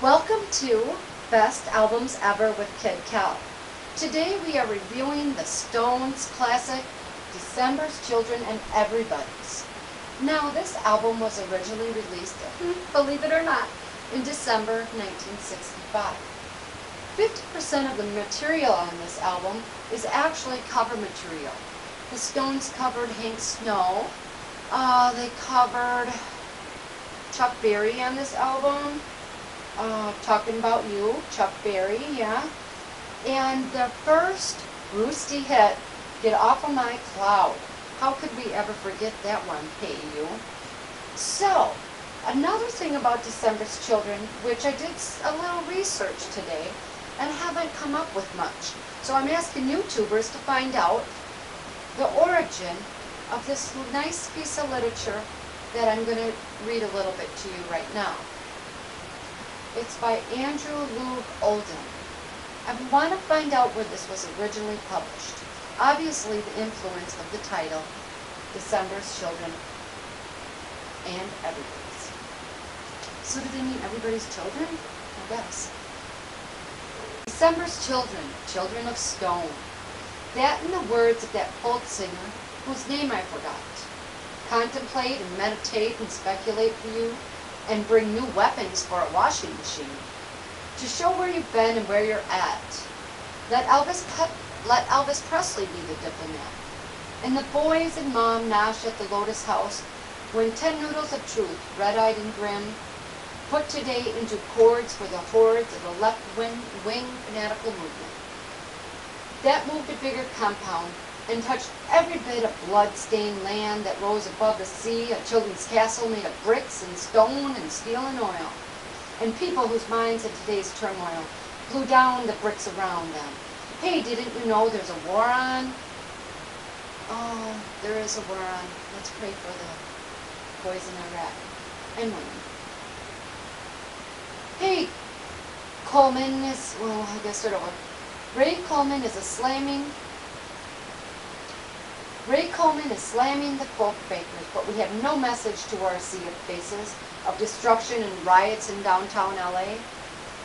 Welcome to Best Albums Ever with Kid Cal. Today we are reviewing the Stones classic, December's Children and Everybody's. Now this album was originally released, believe it or not, in December 1965. 50% of the material on this album is actually cover material. The Stones covered Hank Snow. They covered Chuck Berry on this album. Talking About You, Chuck Berry, yeah. And the first Roosty hit, Get Off of My Cloud. How could we ever forget that one, hey you? So, another thing about December's Children, which I did a little research today and haven't come up with much. So I'm asking YouTubers to find out the origin of this nice piece of literature that I'm going to read a little bit to you right now. It's by Andrew Loog Oldham. I want to find out where this was originally published. Obviously, the influence of the title, December's Children and Everybody's. So do they mean everybody's children? I guess. December's Children, Children of Stone. That in the words of that folk singer, whose name I forgot. Contemplate and meditate and speculate for you, and bring new weapons for a washing machine. To show where you've been and where you're at. Let Elvis Presley be the diplomat. And the boys and mom nosh at the Lotus House when 10 noodles of truth, red-eyed and grim, put today into chords for the hordes of the left-wing fanatical movement. That moved a bigger compound and touched every bit of blood-stained land that rose above the sea, a children's castle made of bricks and stone and steel and oil, and people whose minds in today's turmoil blew down the bricks around them. Hey, didn't you know there's a war on? Oh, there is a war on. Let's pray for the boys in Iraq and women. Hey, Coleman is, well, I guess sort of a, Ray Coleman is slamming the folk bakers, but we have no message to our sea of faces of destruction and riots in downtown LA.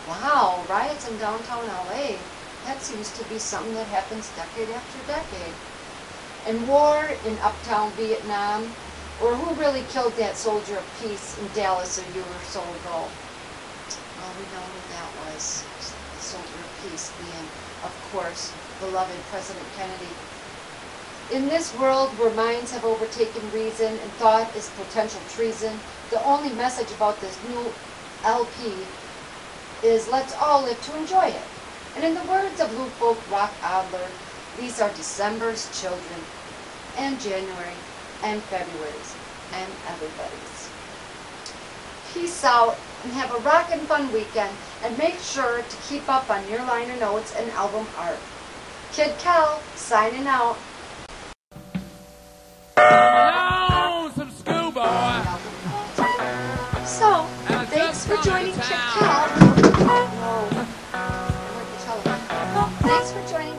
Wow, riots in downtown LA. That seems to be something that happens decade after decade. And war in uptown Vietnam, or who really killed that soldier of peace in Dallas a year or so ago? Oh, we know who that was. The soldier of peace being, of course, beloved President Kennedy. In this world where minds have overtaken reason and thought is potential treason, the only message about this new LP is let's all live to enjoy it. And in the words of Lou Folk Rock Adler, these are December's children, and January, and February's, and everybody's. Peace out, and have a rockin' fun weekend, and make sure to keep up on your liner notes and album art. Kid Cal, signing out. So, thanks for joining Kid Cal. Whoa. Thanks for joining